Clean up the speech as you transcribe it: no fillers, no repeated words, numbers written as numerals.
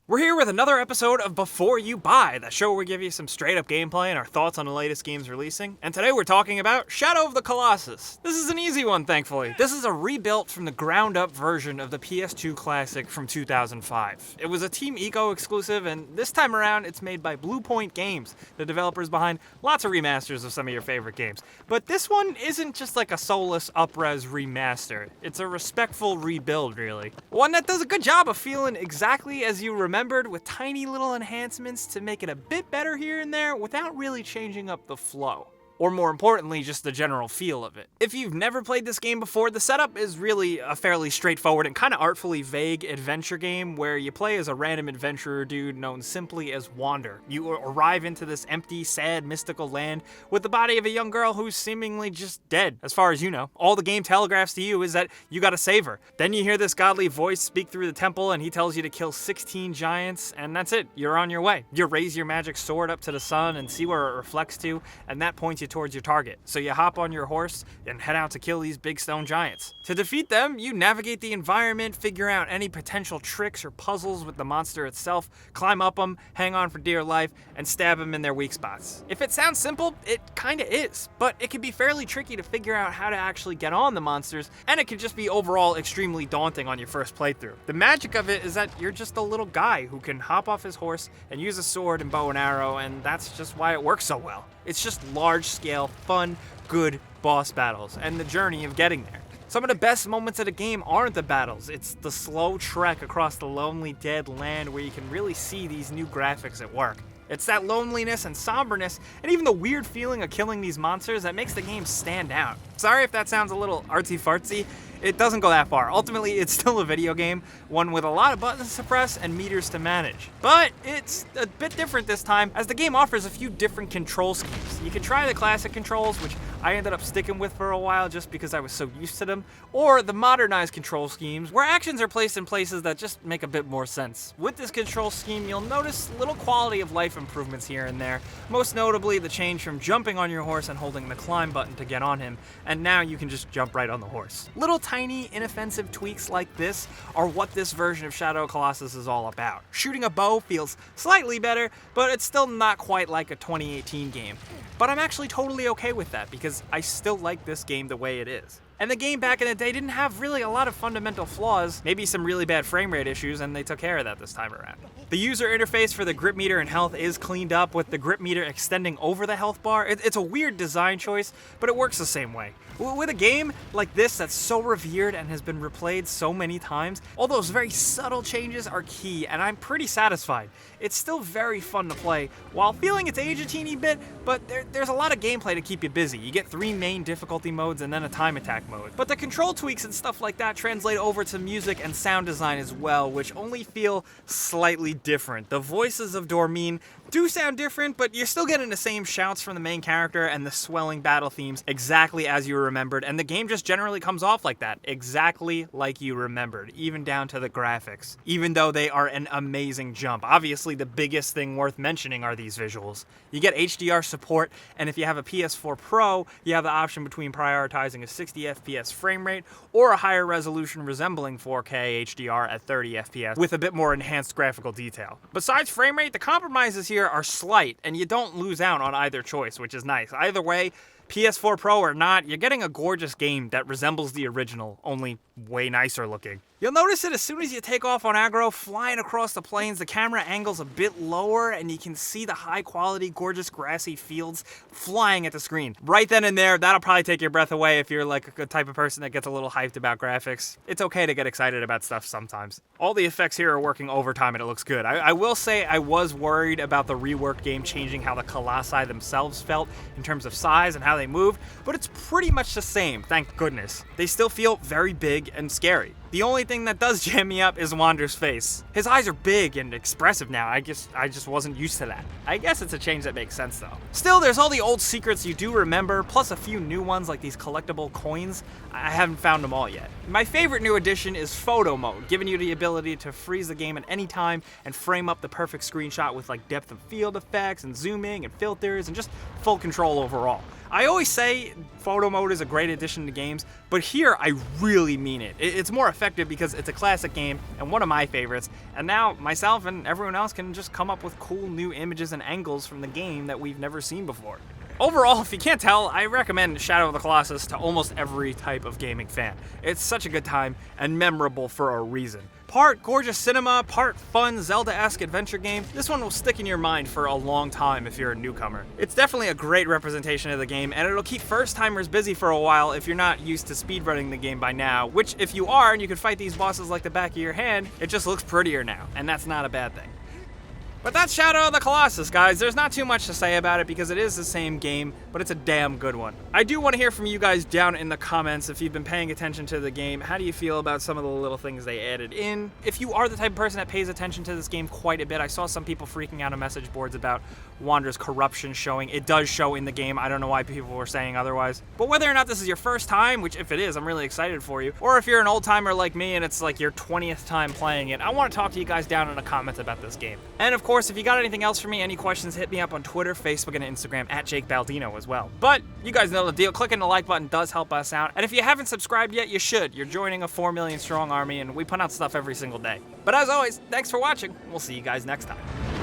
We're here with another episode of Before You Buy, the show where we give you some straight up gameplay and our thoughts on the latest games releasing. And today we're talking about Shadow of the Colossus. This is an easy one, thankfully. This is a rebuilt from the ground up version of the PS2 classic from 2005. It was a Team Eco exclusive, and this time around it's made by Blue Point Games, the developers behind lots of remasters of some of your favorite games. But this one isn't just like a soulless up-res remaster. It's a respectful rebuild, really. One that does a good job of feeling exactly as you remembered, with tiny little enhancements to make it a bit better here and there without really changing up the flow. Or more importantly, just the general feel of it. If you've never played this game before, the setup is really a fairly straightforward and kind of artfully vague adventure game where you play as a random adventurer dude known simply as Wander. You arrive into this empty, sad, mystical land with the body of a young girl who's seemingly just dead, as far as you know. All the game telegraphs to you is that you gotta save her. Then you hear this godly voice speak through the temple and he tells you to kill 16 giants, and that's it. You're on your way. You raise your magic sword up to the sun and see where it reflects to, and that points you towards your target. So you hop on your horse and head out to kill these big stone giants. To defeat them, you navigate the environment, figure out any potential tricks or puzzles with the monster itself, climb up them, hang on for dear life, and stab them in their weak spots. If it sounds simple, it kinda is, but it can be fairly tricky to figure out how to actually get on the monsters, and it can just be overall extremely daunting on your first playthrough. The magic of it is that you're just a little guy who can hop off his horse and use a sword and bow and arrow, and that's just why it works so well. It's just large-scale, fun, good boss battles, and the journey of getting there. Some of the best moments of the game aren't the battles, it's the slow trek across the lonely, dead land where you can really see these new graphics at work. It's that loneliness and somberness, and even the weird feeling of killing these monsters that makes the game stand out. Sorry if that sounds a little artsy-fartsy. It doesn't go that far. Ultimately, it's still a video game, one with a lot of buttons to press and meters to manage. But it's a bit different this time, as the game offers a few different control schemes. You can try the classic controls, which I ended up sticking with for a while just because I was so used to them, or the modernized control schemes, where actions are placed in places that just make a bit more sense. With this control scheme, you'll notice little quality of life improvements here and there, most notably the change from jumping on your horse and holding the climb button to get on him, and now you can just jump right on the horse. Little tiny, inoffensive tweaks like this are what this version of Shadow of Colossus is all about. Shooting a bow feels slightly better, but it's still not quite like a 2018 game. But I'm actually totally okay with that, because I still like this game the way it is. And the game back in the day didn't have really a lot of fundamental flaws, maybe some really bad frame rate issues, and they took care of that this time around. The user interface for the grip meter and health is cleaned up, with the grip meter extending over the health bar. It's a weird design choice, but it works the same way. With a game like this that's so revered and has been replayed so many times, all those very subtle changes are key, and I'm pretty satisfied. It's still very fun to play, while feeling its age a teeny bit, but there's a lot of gameplay to keep you busy. You get 3 main difficulty modes and then a time attack mode. But the control tweaks and stuff like that translate over to music and sound design as well, which only feel slightly different. The voices of Dormine do sound different, but you're still getting the same shouts from the main character and the swelling battle themes exactly as you remembered, and the game just generally comes off like that, exactly like you remembered, even down to the graphics, even though they are an amazing jump. Obviously, the biggest thing worth mentioning are these visuals. You get HDR support, and if you have a PS4 Pro, you have the option between prioritizing a 60 FPS frame rate or a higher resolution resembling 4K HDR at 30 FPS with a bit more enhanced graphical detail. Besides frame rate, the compromises here are slight, and you don't lose out on either choice, which is nice. Either way, PS4 Pro or not, you're getting a gorgeous game that resembles the original, only way nicer looking. You'll notice that as soon as you take off on aggro, flying across the plains, the camera angle's a bit lower and you can see the high quality, gorgeous grassy fields flying at the screen. Right then and there, that'll probably take your breath away if you're like a good type of person that gets a little hyped about graphics. It's okay to get excited about stuff sometimes. All the effects here are working overtime and it looks good. I will say I was worried about the reworked game changing how the Colossi themselves felt in terms of size and how they moved, but it's pretty much the same, thank goodness. They still feel very big and scary. The only thing that does jam me up is Wander's face. His eyes are big and expressive now. I just wasn't used to that. I guess it's a change that makes sense though. Still, there's all the old secrets you do remember, plus a few new ones like these collectible coins. I haven't found them all yet. My favorite new addition is photo mode, giving you the ability to freeze the game at any time and frame up the perfect screenshot with like depth of field effects and zooming and filters and just full control overall. I always say photo mode is a great addition to games, but here I really mean it. It's more effective effective because it's a classic game and one of my favorites, and now myself and everyone else can just come up with cool new images and angles from the game that we've never seen before. Overall, if you can't tell, I recommend Shadow of the Colossus to almost every type of gaming fan. It's such a good time and memorable for a reason. Part gorgeous cinema, part fun Zelda-esque adventure game, this one will stick in your mind for a long time if you're a newcomer. It's definitely a great representation of the game, and it'll keep first-timers busy for a while if you're not used to speedrunning the game by now, which if you are and you can fight these bosses like the back of your hand, it just looks prettier now, and that's not a bad thing. But that's Shadow of the Colossus, guys. There's not too much to say about it because it is the same game, but it's a damn good one. I do want to hear from you guys down in the comments if you've been paying attention to the game. How do you feel about some of the little things they added in? If you are the type of person that pays attention to this game quite a bit, I saw some people freaking out on message boards about Wander's corruption showing. It does show in the game. I don't know why people were saying otherwise. But whether or not this is your first time, which if it is, I'm really excited for you, or if you're an old timer like me and it's like your 20th time playing it, I want to talk to you guys down in the comments about this game. And of course, if you got anything else for me, any questions, hit me up on Twitter, Facebook, and Instagram at Jake Baldino as well. But you guys know the deal. Clicking the like button does help us out. And if you haven't subscribed yet, you should. You're joining a 4 million strong army, and we put out stuff every single day. But as always, thanks for watching. We'll see you guys next time.